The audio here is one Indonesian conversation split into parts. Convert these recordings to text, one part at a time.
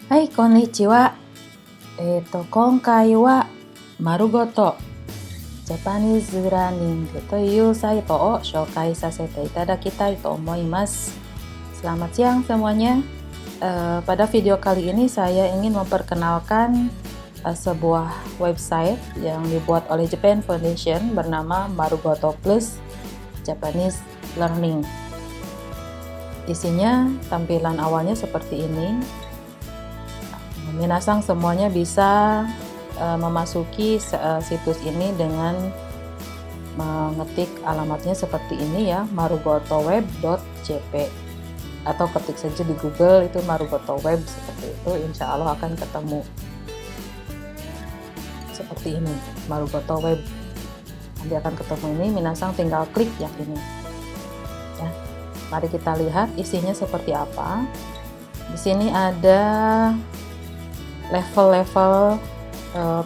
はい、こんにちは。今回は丸ごとジャパニーズラーニングというサイトを紹介させていただきたいと思います. Selamat siang semuanya. Pada video kali ini saya ingin memperkenalkan sebuah website yang dibuat oleh Japan Foundation bernama Marugoto Plus Japanese Learning. Isinya tampilan awalnya seperti ini. Minasang semuanya bisa memasuki situs ini dengan mengetik alamatnya seperti ini ya, marugotoweb.jp, atau ketik saja di Google itu Marugoto Web seperti itu, insya Allah akan ketemu seperti ini, Marugoto Web. Nanti akan ketemu ini, minasang tinggal klik yang ini ya. Mari kita lihat isinya seperti apa. Di sini ada level-level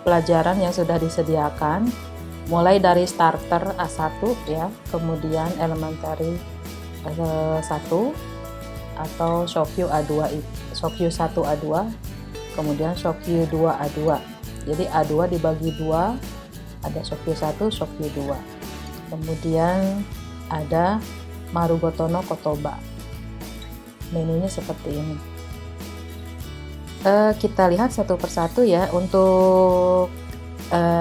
pelajaran yang sudah disediakan, mulai dari starter A1 ya, kemudian elementary 1 atau Shokyu A2, Shokyu 1 A2, kemudian Shokyu 2 A2. Jadi A2 dibagi 2, ada Shokyu 1, Shokyu 2. Kemudian ada Marugoto no Kotoba. Menunya seperti ini. Kita lihat satu persatu ya. Untuk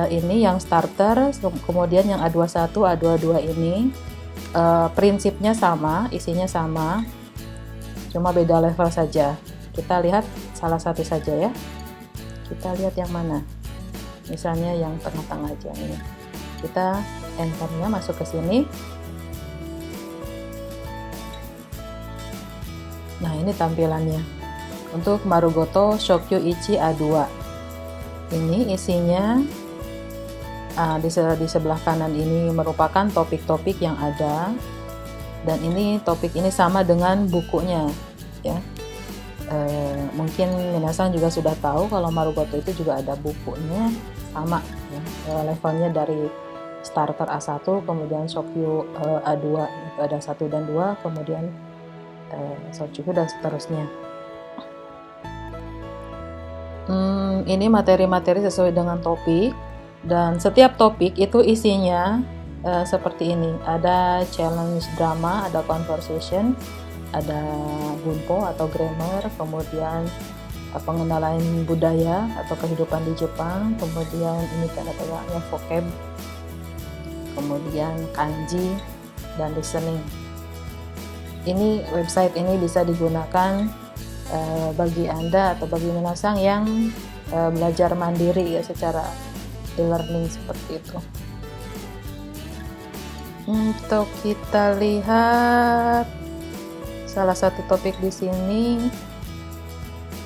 ini yang starter, kemudian yang A21, A22 ini prinsipnya sama, isinya sama, cuma beda level saja. Kita lihat salah satu saja ya. Kita lihat yang mana, misalnya yang tengah-tengah aja ini. Kita enternya masuk ke sini. Nah, ini tampilannya untuk Marugoto Shokyu Ichi A2. Ini isinya di sebelah kanan ini merupakan topik-topik yang ada, dan ini topik ini sama dengan bukunya ya. Mungkin minasang juga sudah tahu kalau Marugoto itu juga ada bukunya sama ya. Levelnya dari starter A1, kemudian Shokyu A2 itu ada 1 dan 2, kemudian Shokyu dan seterusnya. Ini materi-materi sesuai dengan topik, dan setiap topik itu isinya seperti ini. Ada challenge drama, ada conversation, ada bunpo atau grammar, kemudian pengenalan budaya atau kehidupan di Jepang, kemudian ini kata-katanya vocab, kemudian kanji, dan listening. Ini website ini bisa digunakan bagi Anda atau bagi minasang yang belajar mandiri ya, secara e-learning seperti itu. Untuk kita lihat salah satu topik di sini,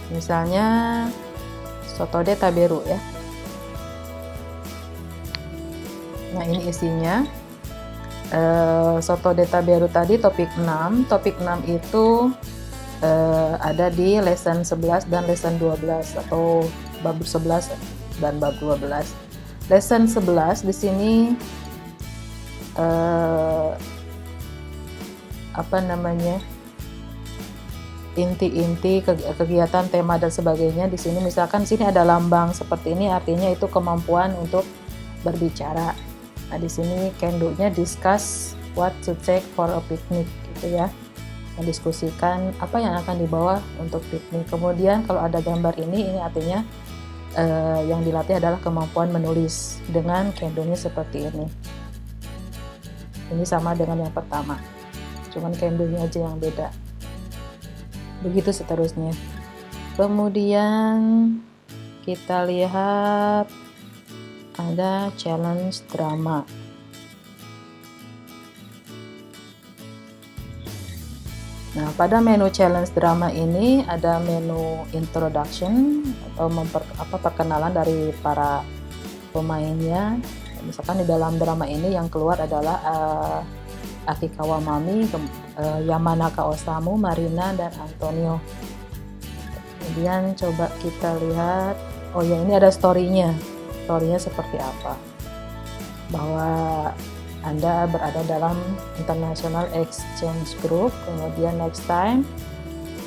misalnya Sotode Taberu ya. Nah, ini isinya Sotode Taberu tadi topik 6. Topik 6 itu ada di lesson 11 dan lesson 12 atau bab 11 dan bab 12. Lesson 11 di sini inti-inti kegiatan, tema dan sebagainya. Di sini misalkan sini ada lambang seperti ini, artinya itu kemampuan untuk berbicara. Nah, di sini can-do-nya discuss what to take for a picnic gitu ya. Mendiskusikan apa yang akan dibawa untuk piknik. Kemudian kalau ada gambar ini artinya yang dilatih adalah kemampuan menulis dengan can-do-nya seperti ini. Ini sama dengan yang pertama, cuman can-do-nya aja yang beda. Begitu seterusnya. Kemudian kita lihat ada challenge drama. Nah, pada menu challenge drama ini ada menu introduction atau perkenalan dari para pemainnya. Misalkan di dalam drama ini yang keluar adalah Akikawa Mami, Yamanaka Osamu, Marina, dan Antonio. Kemudian coba kita lihat, oh ya, ini ada story-nya. Story-nya seperti apa? Bahwa Anda berada dalam International Exchange Group, kemudian next time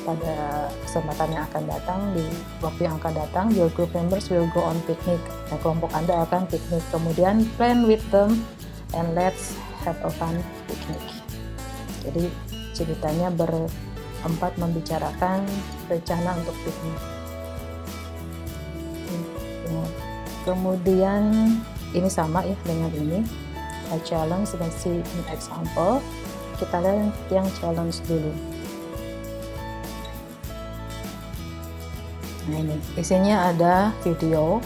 pada kesempatan yang akan datang, di waktu yang akan datang, your group members will go on picnic. Nah, kelompok Anda akan piknik. Kemudian plan with them and let's have a fun picnic. Jadi ceritanya berempat membicarakan rencana untuk piknik. Kemudian ini sama ya dengan ini, a challenge. Let's see an example. Kita lihat yang challenge dulu. Nah, ini isinya ada video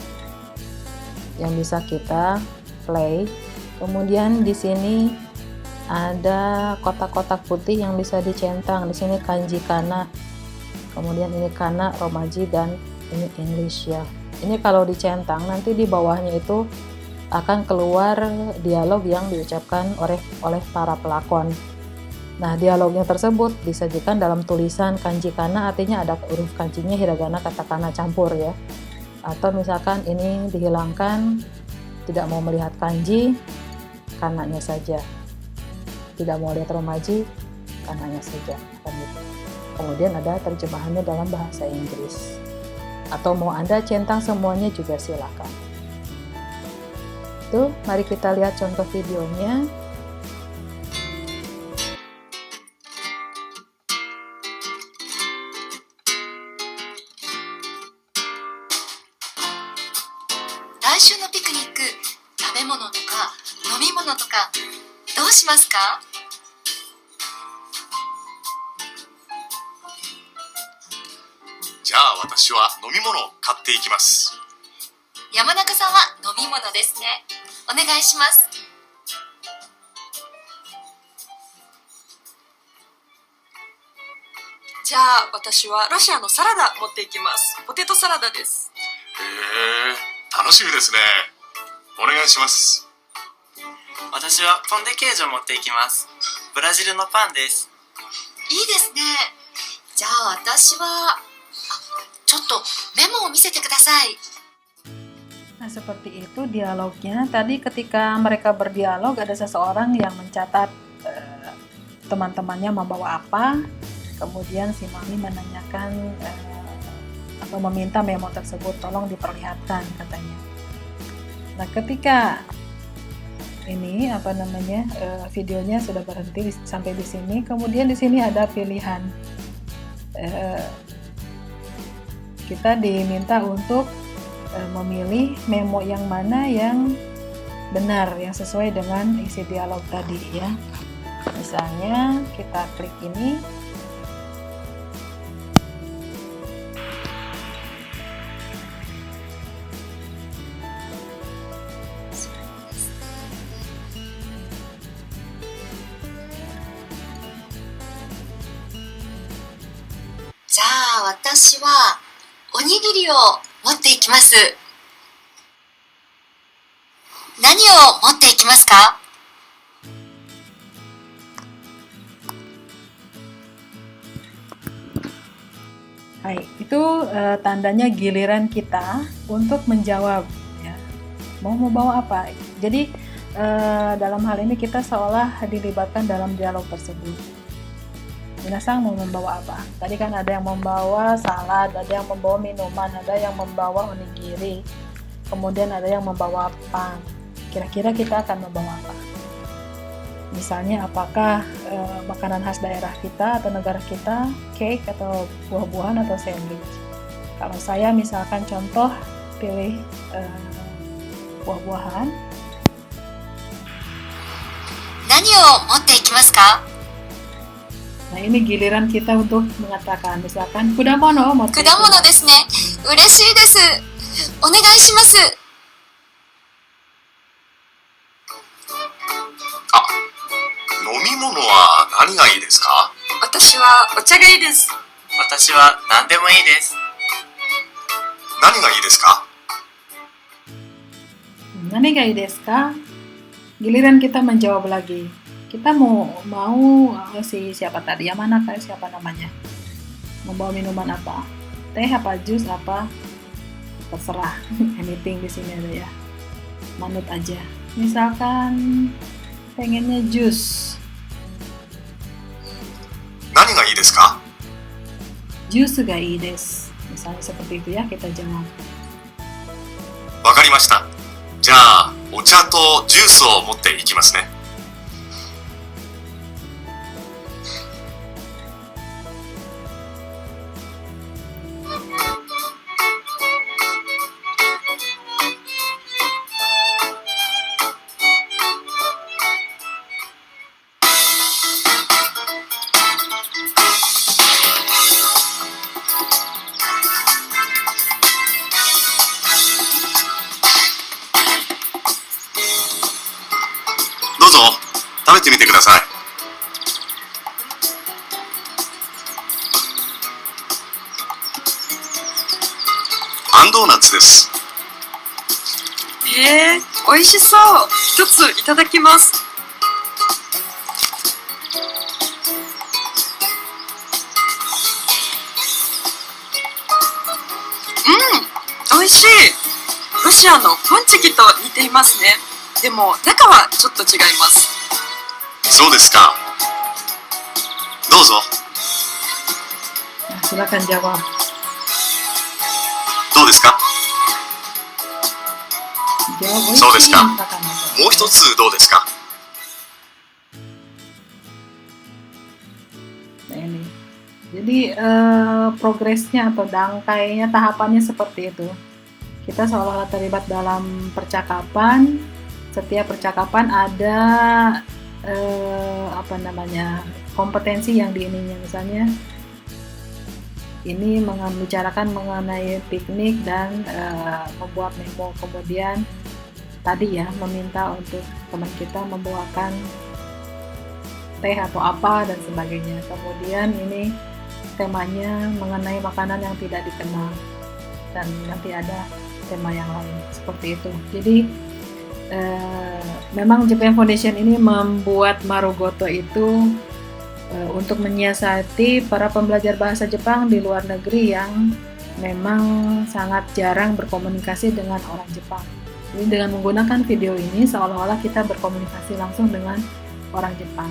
yang bisa kita play. Kemudian di sini ada kotak-kotak putih yang bisa dicentang. Di sini kanji kana. Kemudian ini kana, romaji, dan ini English ya. Ini kalau dicentang nanti di bawahnya itu akan keluar dialog yang diucapkan oleh para pelakon. Nah, dialognya tersebut disajikan dalam tulisan kanji kana, artinya ada huruf kanjinya hiragana katakana campur ya. Atau misalkan ini dihilangkan, tidak mau melihat kanji, kananya saja. Tidak mau lihat romaji, kananya saja. Kemudian ada terjemahannya dalam bahasa Inggris. Atau mau Anda centang semuanya juga silakan. Tuh, mari kita lihat contoh videonya. Laishu no picnic, 食べ物とか飲み物とかどうしますか？じゃあ私は飲み物を買っていきます。山中さんは飲み物ですね。お願いします。じゃあ私はロシアのサラダ持っていきます。ポテトサラダです。へえ、楽しみですね。お願いします。私はポン・デ・ケージを持っていきます。ブラジルのパンです。いいですね。じゃあ私はちょっとメモを見せてください。 Nah, seperti itu dialognya. Tadi ketika mereka berdialog ada seseorang yang mencatat teman-temannya membawa apa. Kemudian si Mami menanyakan atau meminta memo tersebut tolong diperlihatkan katanya. Nah, ketika ini videonya sudah berhenti sampai di sini, kemudian di sini ada pilihan. Kita diminta untuk memilih memo yang mana yang benar, yang sesuai dengan isi dialog tadi ya. Misalnya kita klik ini.じゃあ私はおにぎりを持っていきます。何を持っていきますか？ Hai, itu tandanya giliran kita untuk menjawab ya. Mau bawa apa? Jadi dalam hal ini kita seolah dilibatkan dalam dialog tersebut. Minasang mau membawa apa? Tadi kan ada yang membawa salad, ada yang membawa minuman, ada yang membawa onigiri, kemudian ada yang membawa pan. Kira-kira kita akan membawa apa? Misalnya apakah makanan khas daerah kita atau negara kita, cake atau buah-buahan atau sandwich. Kalau saya misalkan contoh pilih buah-buahan. 何を持っていきますか？ Nah, ini giliran kita untuk mengatakan, misalkan kudamono, 果物ですね。嬉しいです。お願いします。飲み物は何がいいですか？私はお茶がいいです。私は何でもいいです。何がいいですか？ Nanigai desu ka? Giliran kita menjawab lagi. Kita mau si siapa tadi? Yang mana kan siapa namanya? Membawa minuman apa? Teh apa jus apa? Terserah. Anything di sini ada ya. Manut aja. Misalkan pengennya jus. 何がいいですか？ Jusu ga ii desu. Misalnya seperti itu ya kita jawab. わかりました。じゃあ、お茶とジュースを持っていきますね。どうぞ、食べてみてください。あんドーナツです。美味しそう。一ついただきます。美味しい。ロシアのポンチキと似ていますね。でも中はちょっと違います。そうですか。どうぞ。 Nah, silakan jawab. どうですか。 Jawab そうですか。 silakan. もう一つどうですか。 Nah, ini. Jadi progresnya atau dangkainya tahapannya seperti itu. Kita seolah-olah terlibat dalam percakapan. Setiap percakapan ada kompetensi yang diininya, misalnya ini membicarakan mengenai piknik dan membuat memo. Kemudian tadi ya meminta untuk teman kita membawakan teh atau apa dan sebagainya. Kemudian ini temanya mengenai makanan yang tidak dikenal dan nanti ada tema yang lain seperti itu. Jadi memang Japan Foundation ini membuat Marugoto itu untuk menyiasati para pembelajar bahasa Jepang di luar negeri yang memang sangat jarang berkomunikasi dengan orang Jepang. Jadi dengan menggunakan video ini seolah-olah kita berkomunikasi langsung dengan orang Jepang.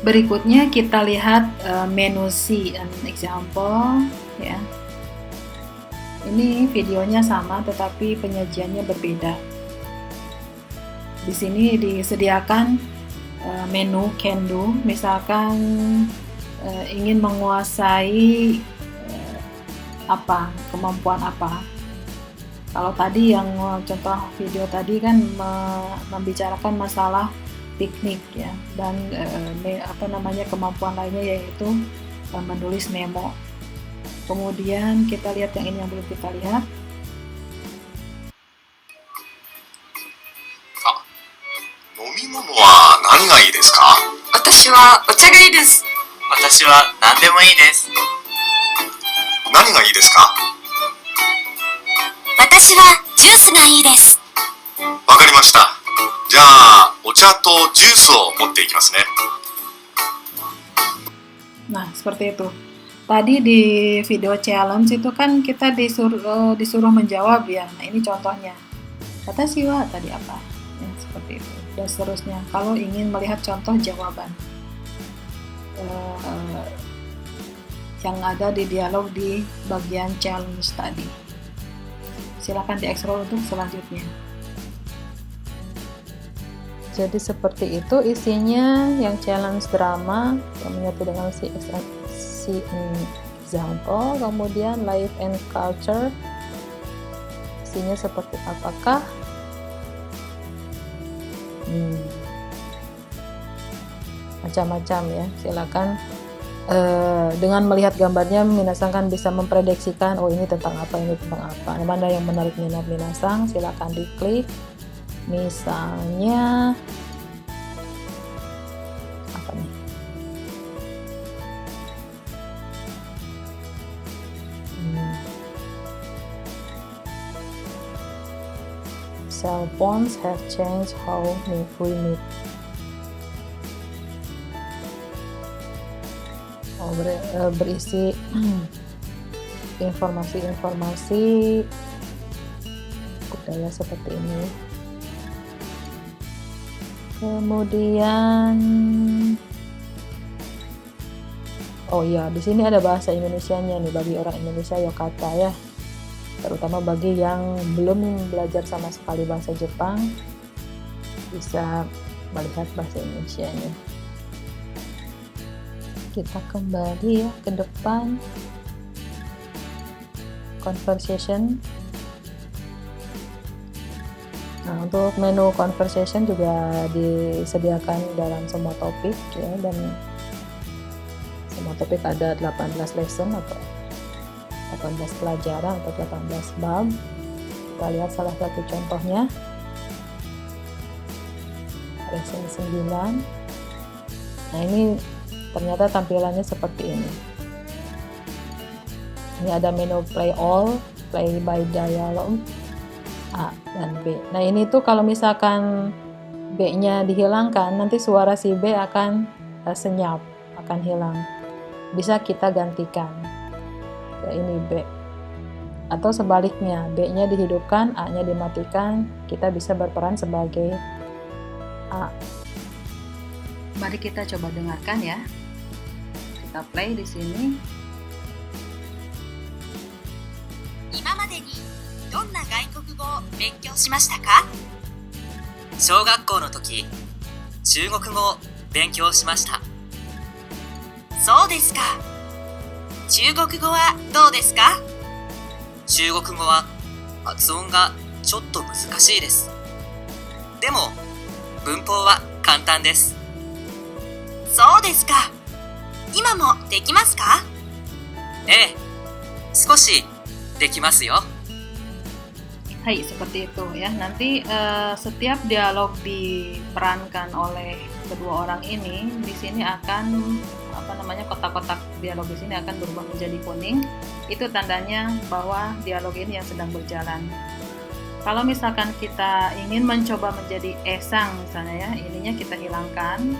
Berikutnya kita lihat menu C, an example ya. Ini videonya sama tetapi penyajiannya berbeda. Di sini disediakan menu kendo, misalkan ingin menguasai kemampuan apa. Kalau tadi yang contoh video tadi kan membicarakan masalah piknik ya, dan kemampuan lainnya yaitu menulis memo. Kemudian kita lihat yang ini yang belum kita lihat. 飲み物は何がいいですか。私はお茶がいいです。私は何でもいいです。何がいいですか。私はジュースがいいです。わかりました。じゃあ、お茶とジュースを持っていきますね。 Nah, seperti itu. Tadi di video challenge itu kan kita disuruh menjawab ya. Nah, ini contohnya. Kata Siwa tadi apa? Ya, seperti itu. Dan seterusnya. Kalau ingin melihat contoh jawaban yang ada di dialog di bagian challenge tadi. Silakan di-scroll untuk selanjutnya. Jadi seperti itu isinya yang challenge drama yang menyatu dengan si example, kemudian life and culture isinya seperti apakah. Macam-macam ya, silakan dengan melihat gambarnya minasan kan bisa memprediksikan oh ini tentang apa, ini tentang apa, mana yang menarik minat minasan, silakan diklik. Misalnya apa nih? Cell phones have changed how we meet. Berisi informasi-informasi budaya seperti ini. Kemudian Oh iya, di sini ada bahasa Indonesianya nih bagi orang Indonesia yokata ya. Terutama bagi yang belum belajar sama sekali bahasa Jepang, bisa melihat bahasa Indonesianya. Kita kembali ya ke depan. Conversation. Nah, untuk menu conversation juga disediakan dalam semua topik ya, dan semua topik ada 18 lesson atau 18 pelajaran atau 18 bab. Kita lihat salah satu contohnya. Lesson 9. Nah, ini ternyata tampilannya seperti ini. Ini ada menu play all, play by dialogue, A dan B. Nah, ini tuh kalau misalkan B-nya dihilangkan, nanti suara si B akan senyap, akan hilang. Bisa kita gantikan. Ya, ini B. Atau sebaliknya, B-nya dihidupkan, A-nya dimatikan, kita bisa berperan sebagai A. Mari kita coba dengarkan ya. Kita play di sini. 今までにどんな外国語を勉強しましたか？小学校の時、中国語を勉強しました。そうですか。中国語はどうですか？中国語は発音がちょっと難しいです。でも、文法は簡単です。そうですか。今もできますか？ええ、少しできますよ。Hai, seperti itu ya. Nanti setiap dialog diperankan oleh kedua orang ini, di sini akan kotak-kotak dialog di sini akan berubah menjadi kuning. Itu tandanya bahwa dialog ini yang sedang berjalan. Kalau misalkan kita ingin mencoba menjadi esang misalnya ya, ininya kita hilangkan.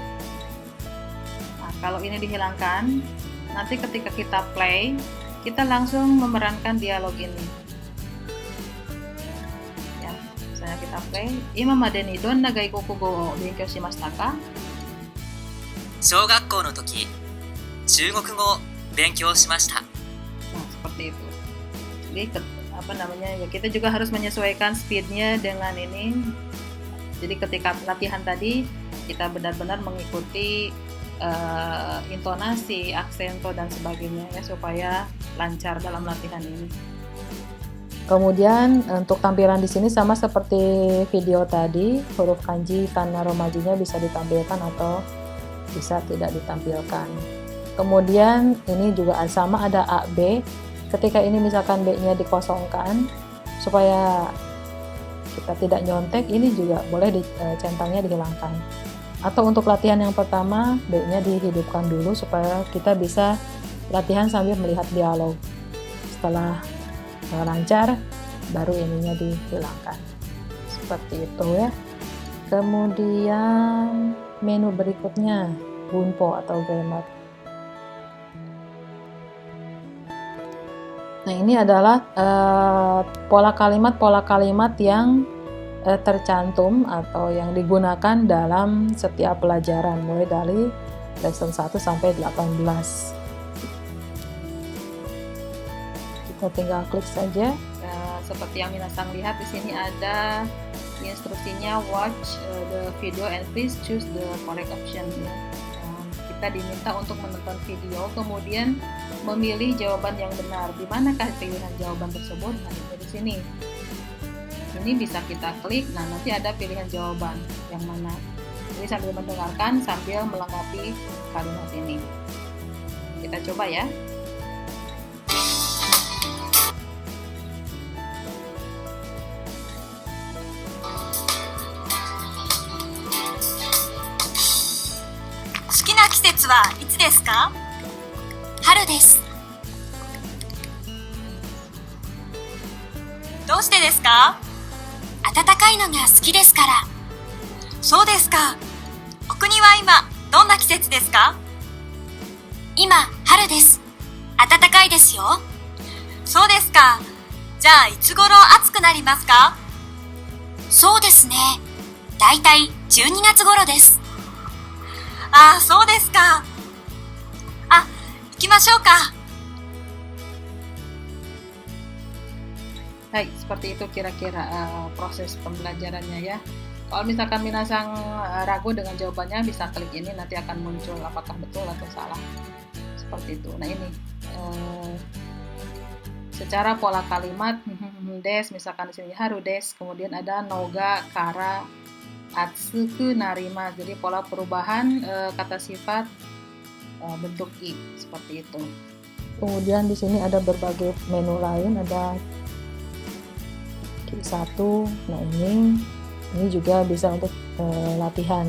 Nah, kalau ini dihilangkan, nanti ketika kita play, kita langsung memerankan dialog ini. Ya, misalnya kita play, imamade ni donna gaikoku go o benkyou shimashita ka? 小学校の時、中国語を勉強しました。 Nah, seperti itu. Jadi ya kita juga harus menyesuaikan speednya dengan ini. Jadi ketika latihan tadi kita benar-benar mengikuti intonasi, aksento dan sebagainya ya, supaya lancar dalam latihan ini. Kemudian untuk tampilan di sini sama seperti video tadi, huruf kanji kana romajinya bisa ditampilkan atau bisa tidak ditampilkan. Kemudian ini juga sama, ada A, B. Ketika ini misalkan B-nya dikosongkan supaya kita tidak nyontek, ini juga boleh centangnya dihilangkan. Atau untuk latihan yang pertama, B-nya dihidupkan dulu supaya kita bisa latihan sambil melihat dialog. Setelah lancar, baru ininya dihilangkan. Seperti itu ya. Kemudian menu berikutnya, bunpo atau grammar. Nah, ini adalah pola kalimat yang tercantum atau yang digunakan dalam setiap pelajaran mulai dari lesson 1 sampai 18. Kita tinggal klik saja. Seperti yang minasang lihat di sini ada instruksinya, watch the video and please choose the correct option. Kita diminta untuk menonton video, kemudian memilih jawaban yang benar. Di manakah pilihan jawaban tersebut? Ada di sini. Ini bisa kita klik. Nah, nanti ada pilihan jawaban yang mana. Jadi sambil mendengarkan, sambil melengkapi kalimat ini. Kita coba ya.いつですか？春です。どうしてですか？暖かいのが好きですから。そうですか。お国は今どんな季節ですか？今春です。暖かいですよ。そうですか。じゃあいつ頃暑くなりますか？そうですね。だいたい12月頃です。ああ、そうですか。あ、いきましょうか。 Hai, seperti itu kira-kira proses pembelajarannya ya. Kalau misalkan minasang ragu dengan jawabannya, bisa klik ini, nanti akan muncul apakah betul atau salah. Seperti itu. Nah ini, secara pola kalimat, des, misalkan di sini haru des, kemudian ada noga, kara, atsuku, narima. Jadi pola perubahan kata sifat bentuk i, seperti itu. Kemudian di sini ada berbagai menu lain, ada Q1. Nah ini juga bisa untuk latihan,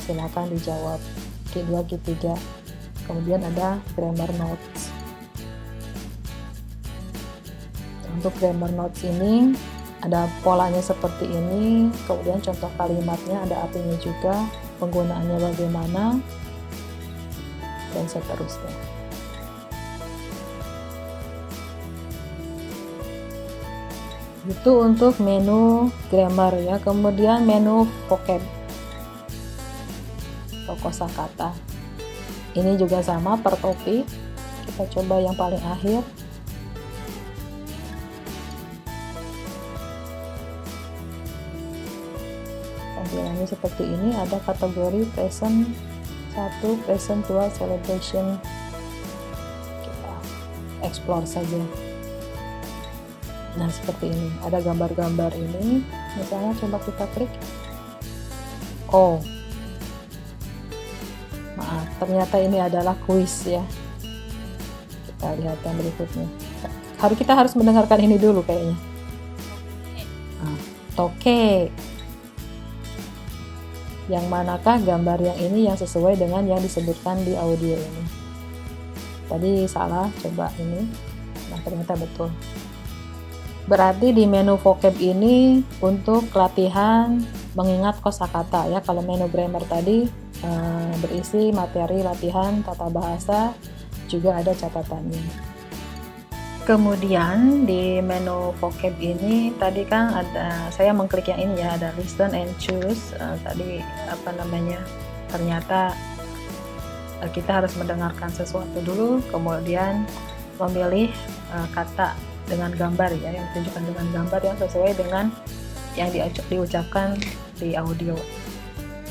silakan dijawab. Q2, Q3. Kemudian ada grammar notes. Untuk grammar notes ini ada polanya seperti ini, kemudian contoh kalimatnya, ada artinya juga, penggunaannya bagaimana, dan seterusnya. Itu untuk menu grammar ya. Kemudian menu vocab atau kosakata. Ini juga sama per topik. Kita coba yang paling akhir. Tampilannya seperti ini, ada kategori present 1, present 2, celebration. Kita explore saja. Nah seperti ini, ada gambar-gambar ini, misalnya coba kita klik. Oh, maaf, ternyata ini adalah kuis ya. Kita lihat yang berikutnya. Kita harus mendengarkan ini dulu kayaknya. Toke. Yang manakah gambar yang ini yang sesuai dengan yang disebutkan di audio ini? Tadi salah, coba ini. Nah ternyata betul. Berarti di menu vocab ini untuk latihan mengingat kosakata ya. Kalau menu grammar tadi berisi materi latihan tata bahasa, juga ada catatannya. Kemudian di menu vocab ini tadi kan ada, saya mengklik yang ini ya, ada listen and choose. Tadi ternyata kita harus mendengarkan sesuatu dulu, kemudian memilih kata dengan gambar ya, yang ditunjukkan dengan gambar yang sesuai dengan yang diucapkan di audio.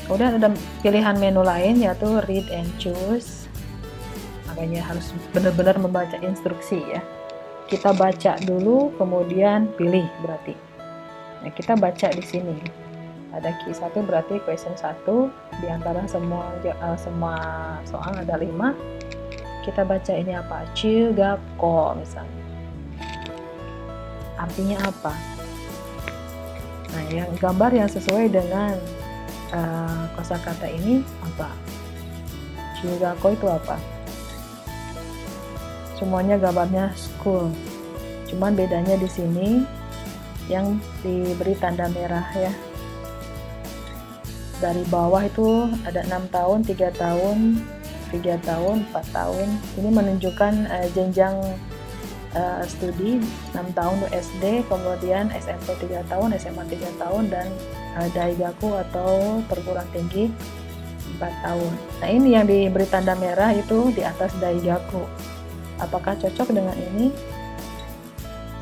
Kemudian ada pilihan menu lain yaitu read and choose. Makanya harus benar-benar membaca instruksi ya. Kita baca dulu kemudian pilih berarti. Nah, kita baca di sini. Ada Q1 berarti question 1, di antara semua soal ada 5. Kita baca ini apa? Chugakko misalnya. Artinya apa? Nah, yang gambar yang sesuai dengan kosakata ini apa? Chugakko itu apa? Semuanya gambarnya school. Cuman bedanya di sini yang diberi tanda merah ya. Dari bawah itu ada 6 tahun, 3 tahun, 3 tahun, 4 tahun. Ini menunjukkan jenjang studi 6 tahun SD, kemudian SMP 3 tahun, SMA 3 tahun, dan daigaku atau perguruan tinggi 4 tahun. Nah ini yang diberi tanda merah itu di atas daigaku. Apakah cocok dengan ini?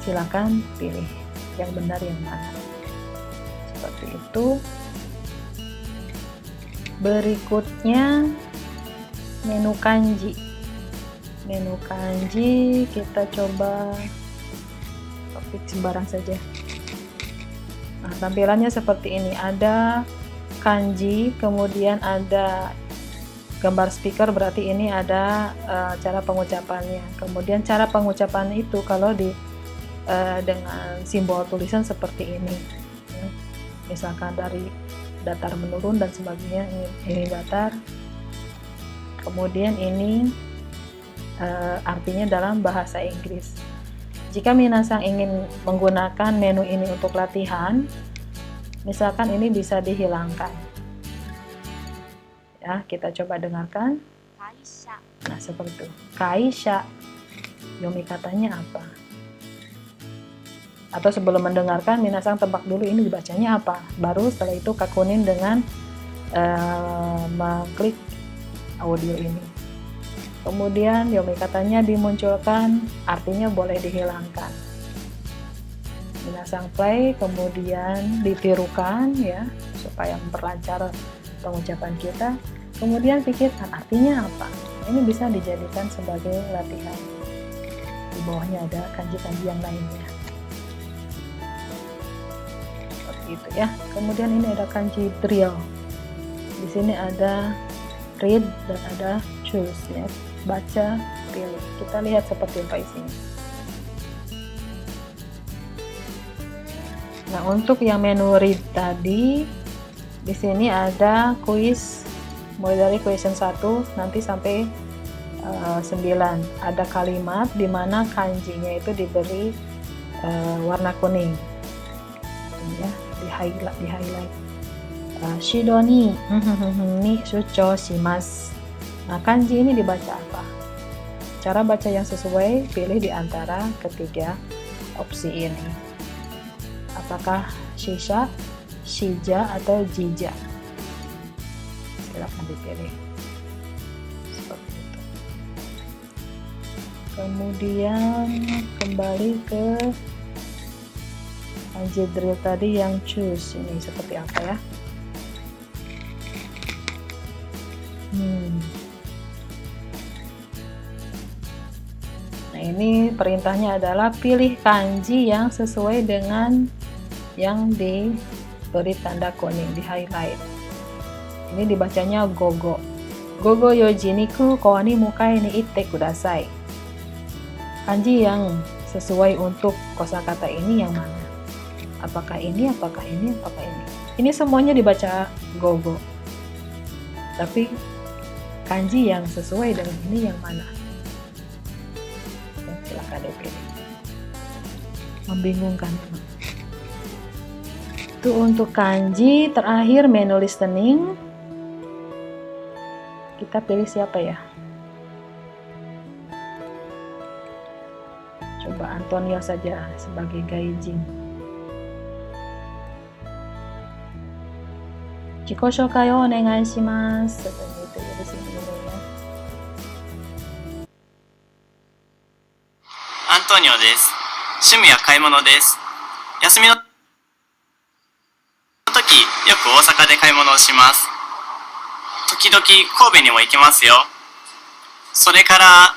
Silakan pilih yang benar yang mana. Seperti itu. Berikutnya menu kanji. Menu kanji kita coba topik sembarang saja. Nah, tampilannya seperti ini. Ada kanji, kemudian ada gambar speaker, berarti ini ada cara pengucapannya. Kemudian cara pengucapan itu kalau dengan simbol tulisan seperti ini. Misalkan dari datar menurun dan sebagainya, ini datar. Kemudian ini artinya dalam bahasa Inggris. Jika minasang ingin menggunakan menu ini untuk latihan, misalkan ini bisa dihilangkan. Ya, kita coba dengarkan. Nah, seperti itu. Kaisha. Yomi katanya apa? Atau sebelum mendengarkan, minasang tebak dulu ini dibacanya apa. Baru setelah itu kakunin dengan mengklik audio ini. Kemudian yomi katanya dimunculkan, artinya boleh dihilangkan. Minasang play, kemudian ditirukan ya, supaya memperlancar pengucapan kita. Kemudian pikirkan artinya apa. Ini bisa dijadikan sebagai latihan. Di bawahnya ada kanji-kanji yang lainnya. Seperti itu ya. Kemudian ini ada kanji drill. Di sini ada read dan ada choose ya. Baca, pilih. Kita lihat seperti apa isinya. Nah, untuk yang menu read tadi, di sini ada kuis mulai dari question 1 nanti sampai 9. Ada kalimat di mana kanjinya itu diberi warna kuning. Ini ya, di highlight. Shido ni shucho shimasu. Nah, kanji ini dibaca apa? Cara baca yang sesuai, pilih di antara ketiga opsi ini. Apakah shisha, shija, atau jija? Silakan dipilih. Seperti itu. Kemudian kembali ke kanji drill tadi yang choose. Ini seperti apa ya? Nah, ini perintahnya adalah pilih kanji yang sesuai dengan yang diberi tanda kuning, di highlight. Ini dibacanya gogo. Gogo yojiniku kowani mukai ni itte kudasai. Kanji yang sesuai untuk kosakata ini yang mana? Apakah ini, apakah ini, apakah ini? Ini semuanya dibaca gogo. Tapi kanji yang sesuai dengan ini yang mana? Ya, silakan dipilih. Membingungkan memang. Itu untuk kanji. Terakhir menu listening. Kita pilih siapa ya? Coba Antonio saja sebagai gaijin. Jiko shokai o onegai shimasu. Seperti itu ya, di sini dulu ya. Antonio です。趣味は買い物です。休みの時、よく大阪で買い物をします。時々神戸にも行きますよ。それから、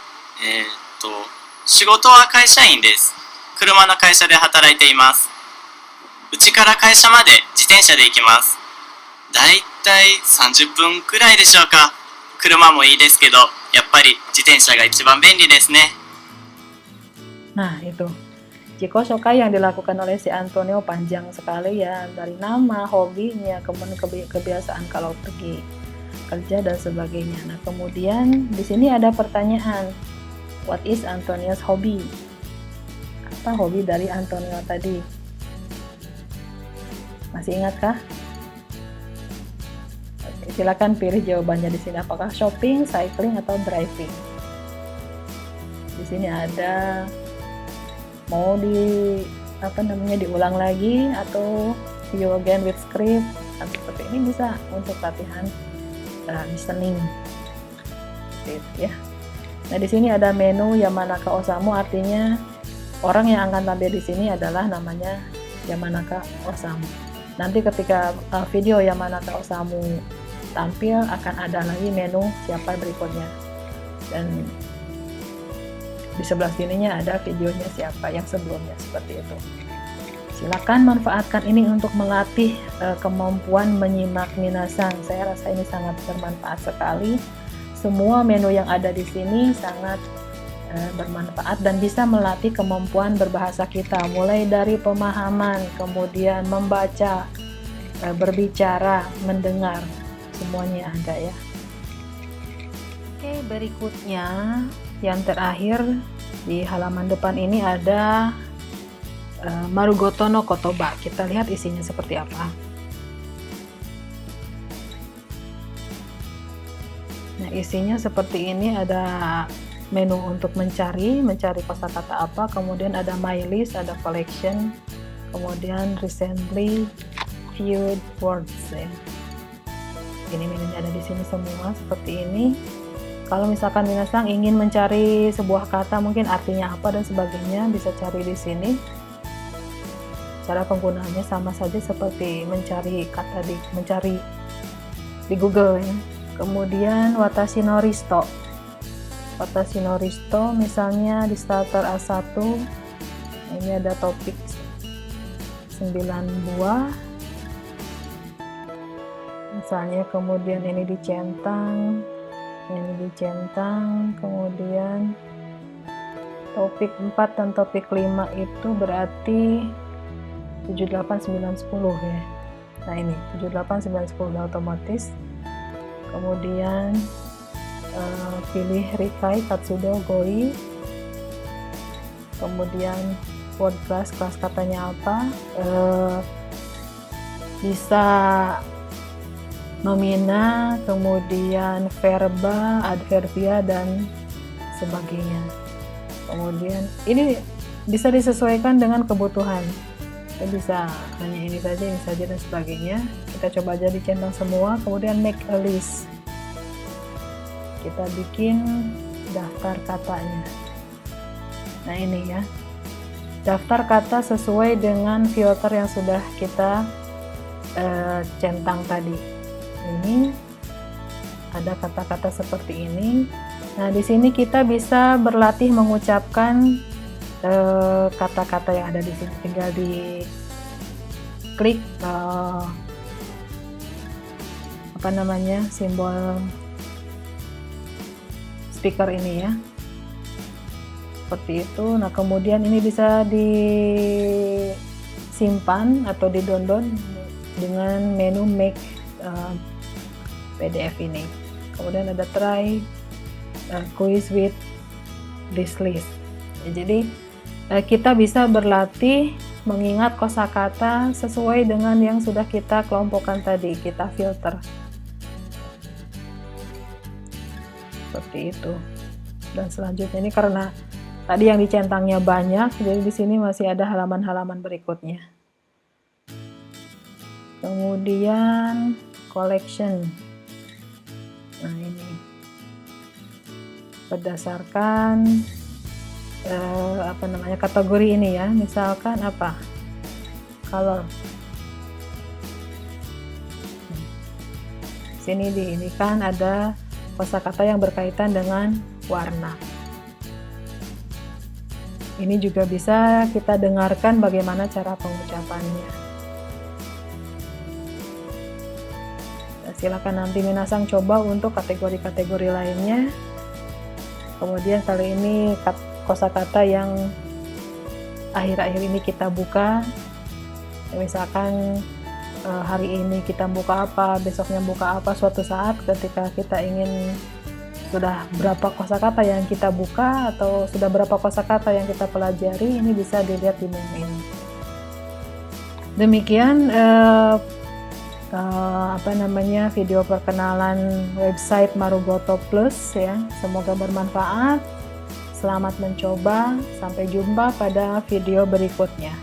仕事は会社員です。車の会社で働いています。うちから会社まで自転車で行きます。だいたい30分くらいでしょうか。車もいいですけど、やっぱり自転車が一番便利ですね。 Nah, itu. Jiko shokai yang dilakukan oleh si Antonio panjang sekali ya, dari nama, hobinya, kemudian kebiasaan kalau pergi kerja dan sebagainya. Nah, kemudian di sini ada pertanyaan, what is Antonio's hobby? Apa hobi dari Antonio tadi? Masih ingatkah? Oke, silakan pilih jawabannya di sini. Apakah shopping, cycling, atau driving? Di sini ada mau diulang lagi atau view again with script atau seperti ini, bisa untuk latihan listening seperti itu ya. Nah, di sini ada menu Yamanaka Osamu, artinya orang yang akan tampil di sini adalah namanya Yamanaka Osamu. Nanti ketika video Yamanaka Osamu tampil akan ada lagi menu siapa berikutnya, dan di sebelah sininya ada videonya siapa yang sebelumnya, seperti itu. Silakan manfaatkan ini untuk melatih kemampuan menyimak minasang. Saya rasa ini sangat bermanfaat sekali. Semua menu yang ada di sini sangat bermanfaat dan bisa melatih kemampuan berbahasa kita, mulai dari pemahaman, kemudian membaca, berbicara, mendengar, semuanya ada ya. Oke, berikutnya yang terakhir di halaman depan ini ada Marugoto no Kotoba. Kita lihat isinya seperti apa. Nah, isinya seperti ini. Ada menu untuk mencari kosakata apa, kemudian ada my list, ada collection, kemudian recently viewed words ya. Ini menunya ada di sini semua seperti ini. kalau misalkan minasang ingin mencari sebuah kata mungkin artinya apa dan sebagainya, bisa cari di sini. Cara penggunaannya sama saja seperti mencari kata mencari di Google ya. Kemudian watashi no risto. Watashi no risto misalnya di starter A1 ini ada topik 9 buah misalnya, kemudian ini dicentang, kemudian topik 4 dan topik 5 itu berarti 7, 8, 9, 10 ya. Nah ini 7, 8, 9, 10 otomatis. Kemudian pilih Rikai, Katsudo, Goi. Kemudian word class, kelas katanya apa, bisa nomina, kemudian verba, adverbia, dan sebagainya. Kemudian ini bisa disesuaikan dengan kebutuhan. Kita bisa hanya ini saja dan sebagainya. Kita coba aja dicentang semua, kemudian make a list. Kita bikin daftar katanya. Nah ini ya, daftar kata sesuai dengan filter yang sudah kita centang tadi. Ini ada kata-kata seperti ini. Nah di sini kita bisa berlatih mengucapkan kata-kata yang ada di sini. Tinggal di klik simbol speaker ini ya, seperti itu. Nah kemudian ini bisa disimpan atau di-download dengan menu make PDF ini. Kemudian ada try quiz with this list. Jadi kita bisa berlatih mengingat kosakata sesuai dengan yang sudah kita kelompokkan tadi, kita filter. Seperti itu. Dan selanjutnya ini karena tadi yang dicentangnya banyak, jadi di sini masih ada halaman-halaman berikutnya. Kemudian collection. Nah ini berdasarkan kategori ini ya, misalkan apa, color. Sini ini kan ada kosakata yang berkaitan dengan warna. Ini juga bisa kita dengarkan bagaimana cara pengucapannya. Nah, silakan nanti minasang coba untuk kategori-kategori lainnya. Kemudian kali ini kosakata yang akhir-akhir ini kita buka, misalkan hari ini kita buka apa, besoknya buka apa, suatu saat ketika kita ingin sudah berapa kosakata yang kita buka atau sudah berapa kosakata yang kita pelajari, ini bisa dilihat di menu ini. Demikian video perkenalan website Marugoto Plus ya. Semoga bermanfaat. Selamat mencoba. Sampai jumpa pada video berikutnya.